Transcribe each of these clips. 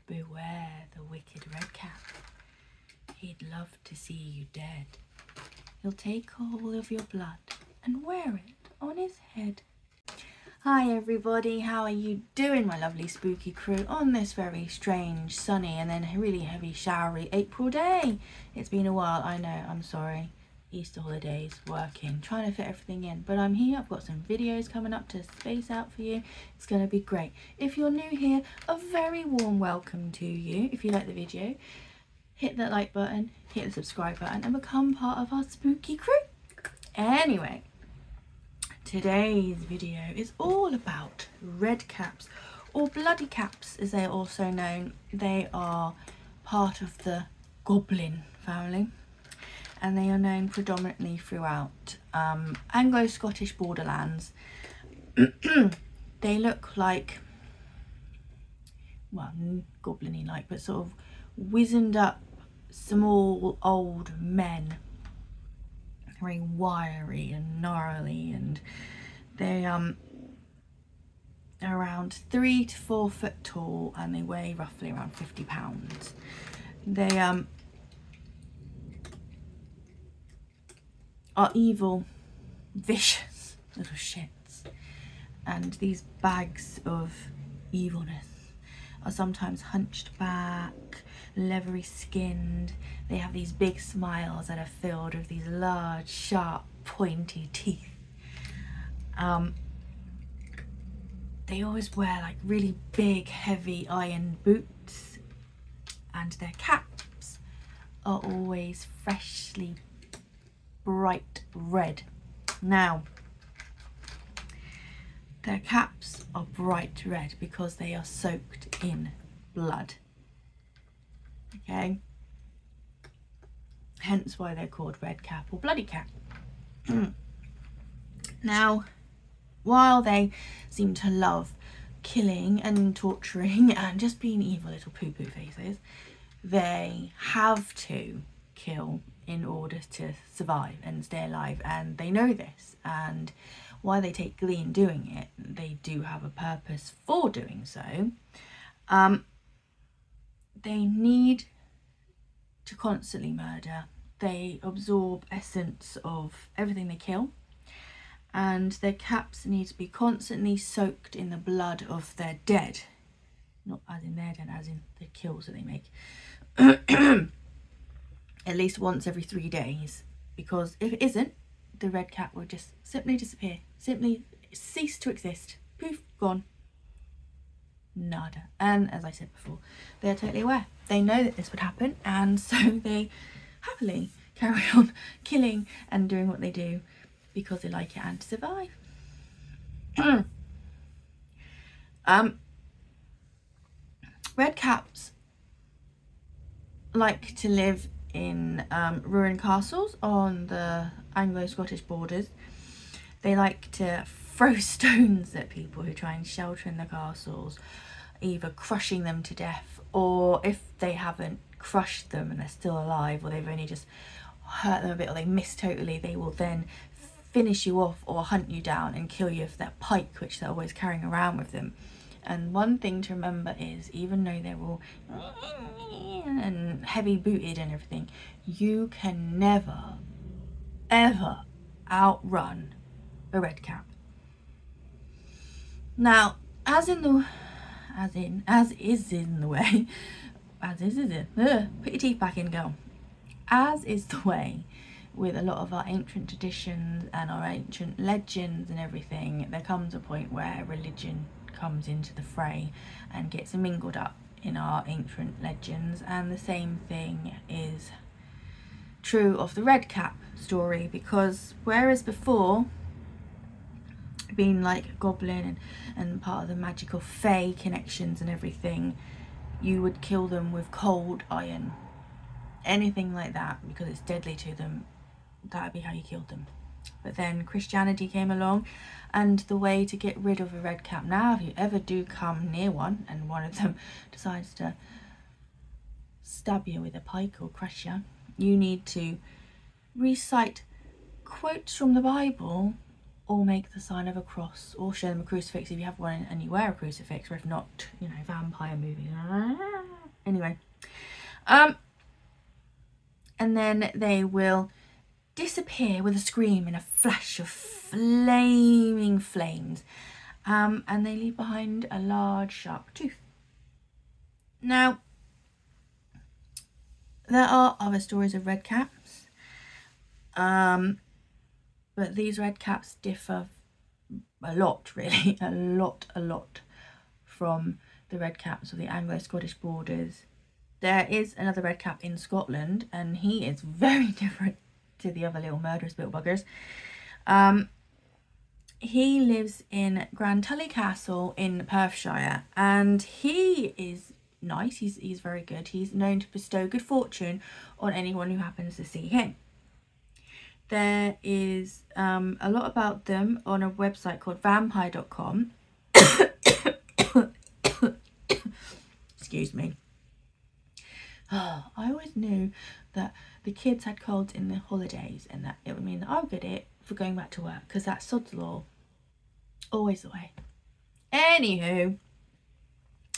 Beware the wicked Redcap. He'd love to see you dead. He'll take all of your blood and wear it on his head. Hi everybody, how are you doing, my lovely spooky crew, on this very strange, sunny and then really heavy showery April day? It's been a while, I know, I'm sorry. Easter holidays, working, trying to fit everything in, but I'm here. I've got some videos coming up to space out for you. It's going to be great. If you're new here, a very warm welcome to you. If you like the video, hit that like button, hit the subscribe button and become part of our spooky crew. Anyway, today's video is all about redcaps, or bloody caps as they are also known. They are part of the goblin family, and they are known predominantly throughout Anglo-Scottish borderlands. They look like, well, goblin-y like, but sort of wizened up small old men, very wiry and gnarly, and they around 3 to 4 foot tall, and they weigh roughly around 50 pounds. They are evil, vicious little shits, and these bags of evilness are sometimes hunched back, leathery skinned. They have these big smiles that are filled with these large, sharp, pointy teeth. They always wear like really big, heavy iron boots, and their caps are always freshly bright red. Now, their caps are bright red because they are soaked in blood. Okay, hence why they're called redcap or bloody cap. Now, while they seem to love killing and torturing and just being evil little poo-poo faces, they have to kill in order to survive and stay alive, and they know this, and while they take glee in doing it, they do have a purpose for doing so. They need to constantly murder. They absorb essence of everything they kill, and their caps need to be constantly soaked in the blood of their dead, not as in their dead, as in the kills that they make. At least once every 3 days, because if it isn't, the redcap will just simply disappear, simply cease to exist. Poof, gone. Nada. And as I said before, they are totally aware. They know that this would happen, and so they happily carry on killing and doing what they do because they like it and to survive. Redcaps like to live in ruined castles on the Anglo-Scottish borders. They like to throw stones at people who try and shelter in the castles, either crushing them to death, or if they haven't crushed them and they're still alive, or they've only just hurt them a bit, or they miss totally, they will then finish you off or hunt you down and kill you with their pike, which they're always carrying around with them. And one thing to remember is, even though they're all and heavy booted and everything, you can never ever outrun a redcap. Now, as is in the way, put your teeth back in, girl. As is the way with a lot of our ancient traditions and our ancient legends and everything, there comes a point where religion comes into the fray and gets mingled up in our ancient legends, and the same thing is true of the redcap story, because whereas before being like goblin and part of the magical fae connections and everything, you would kill them with cold iron, anything like that, because it's deadly to them. That would be how you killed them. But then Christianity came along, and the way to get rid of a redcap now, if you ever do come near one and one of them decides to stab you with a pike or crush you, you need to recite quotes from the Bible, or make the sign of a cross, or show them a crucifix if you have one and you wear a crucifix, or if not, you know, vampire movie, Anyway, and then they will disappear with a scream in a flash of flaming flames, and they leave behind a large sharp tooth. Now, there are other stories of redcaps, but these redcaps differ a lot, really, a lot from the redcaps of the Anglo-Scottish borders. There is another redcap in Scotland, and he is very different to the other little murderous little buggers. He lives in Grantully Castle in Perthshire, and he is nice. He's very good. He's known to bestow good fortune on anyone who happens to see him. There is a lot about them on a website called vampire.com. Excuse me. I always knew that the kids had colds in the holidays, and that it would mean that I would get it for going back to work, because that's sod's law. Always the way. Anyway,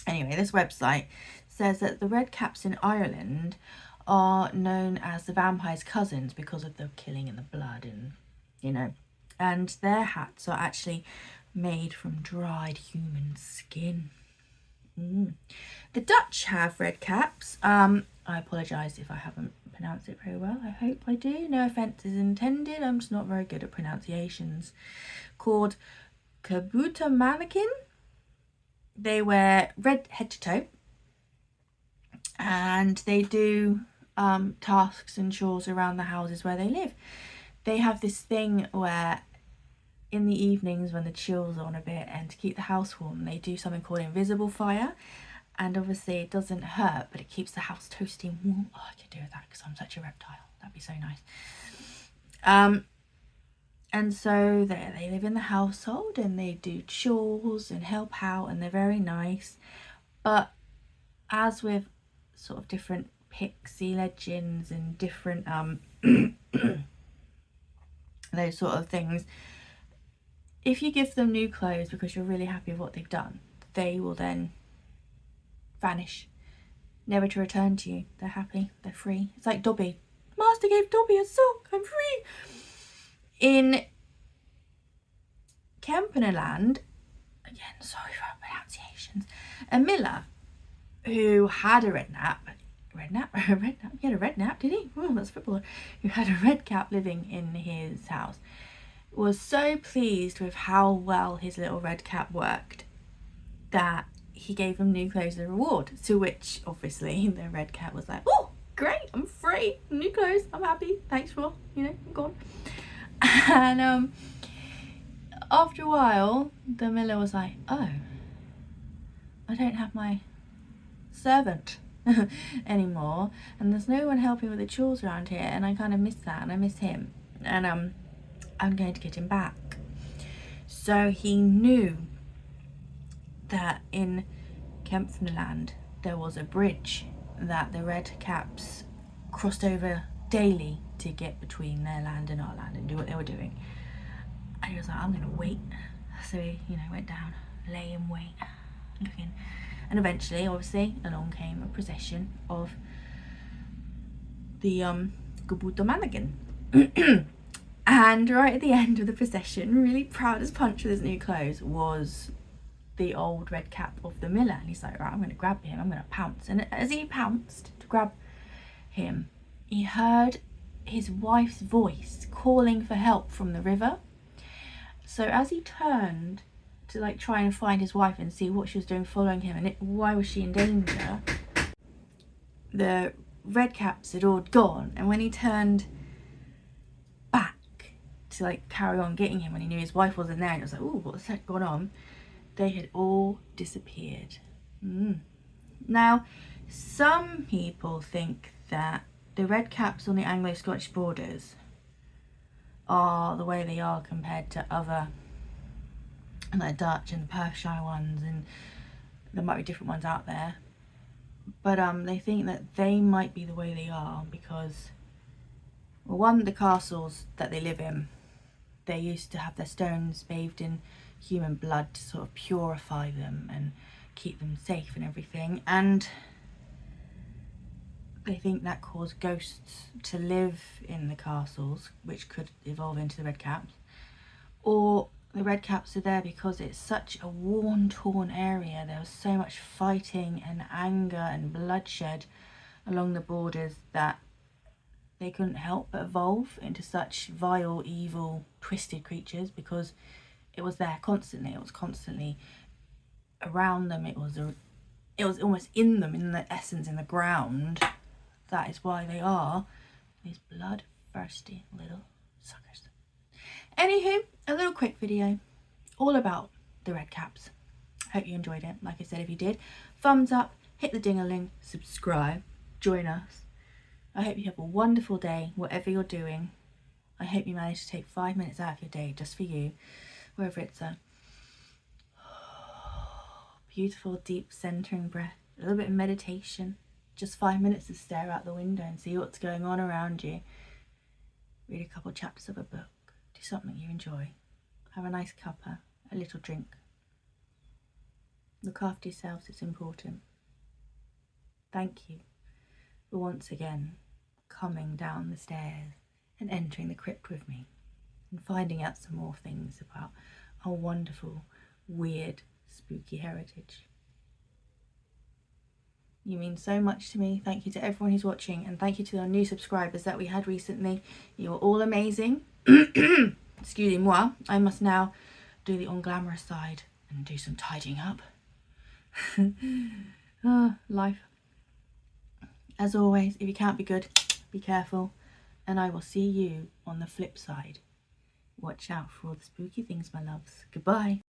this website says that the redcaps in Ireland are known as the vampire's cousins because of the killing and the blood, and and their hats are actually made from dried human skin. The Dutch have redcaps. I apologise if I haven't pronounced it very well. I hope I do. No offence is intended. I'm just not very good at pronunciations. Called kabuta mannequin. They wear red head to toe, and they do tasks and chores around the houses where they live. They have this thing where in the evenings when the chills are on a bit, and to keep the house warm, they do something called invisible fire. And obviously it doesn't hurt, but it keeps the house toasty and warm. Oh, I could do with that because I'm such a reptile. That'd be so nice. And so they live in the household, and they do chores and help out, and they're very nice. But as with sort of different pixie legends and different those sort of things, if you give them new clothes because you're really happy with what they've done, they will then vanish, never to return to you. They're happy, they're free. It's like Dobby. Master gave Dobby a sock, I'm free. In Kempenerland, again, sorry for pronunciations, a miller who had a he had a redknap, did he? Oh, that's a footballer. Who had a redcap living in his house, was so pleased with how well his little redcap worked that he gave him new clothes as a reward. To which, obviously, the redcap was like, "Oh, great! I'm free. New clothes. I'm happy. Thanks for, I'm gone." And after a while, the miller was like, "Oh, I don't have my servant anymore, and there's no one helping with the chores around here, and I kind of miss that, and I miss him, and I'm going to get him back." So he knew that in Kempfnerland there was a bridge that the redcaps crossed over daily to get between their land and our land and do what they were doing. And he was like, "I'm going to wait." So he, went down, lay in wait, looking. And eventually, obviously, along came a procession of the Gabuto mannequin. And right at the end of the procession, really proud as punch with his new clothes, was the old redcap of the miller. And he's like, "Right, I'm going to grab him, I'm going to pounce." And as he pounced to grab him, he heard his wife's voice calling for help from the river. So as he turned to try and find his wife and see what she was doing following him, and why was she in danger, the redcaps had all gone. And when he turned back to carry on getting him, when he knew his wife wasn't there, and it was like, "Oh, what's that going on?" They had all disappeared. Now, some people think that the redcaps on the Anglo-Scottish borders are the way they are compared to other, like Dutch and Perthshire ones, and there might be different ones out there. But they think that they might be the way they are because, well, one, the castles that they live in, they used to have their stones bathed in human blood to sort of purify them and keep them safe and everything. And They think that caused ghosts to live in the castles, which could evolve into the Redcaps. Or the Redcaps are there because it's such a worn, torn area. There was so much fighting and anger and bloodshed along the borders that they couldn't help but evolve into such vile, evil, twisted creatures, because it was there constantly. It was constantly around them. It was almost in them, in the essence, in the ground. That is why they are these bloodthirsty little suckers. Anywho, a little quick video all about the Redcaps. Hope you enjoyed it. Like I said, if you did, thumbs up, hit the ding-a-ling, subscribe, join us. I hope you have a wonderful day, whatever you're doing. I hope you manage to take 5 minutes out of your day just for you, whether it's a beautiful, deep, centering breath, a little bit of meditation, just 5 minutes to stare out the window and see what's going on around you. Read a couple chapters of a book. Do something you enjoy. Have a nice cuppa, a little drink. Look after yourselves, it's important. Thank you for once again coming down the stairs and entering the crypt with me and finding out some more things about our wonderful, weird, spooky heritage. You mean so much to me. Thank you to everyone who's watching, and thank you to our new subscribers that we had recently. You are all amazing. Excusez-moi. I must now do the unglamorous side and do some tidying up. Life. As always, if you can't be good, be careful, and I will see you on the flip side. Watch out for all the spooky things, my loves. Goodbye.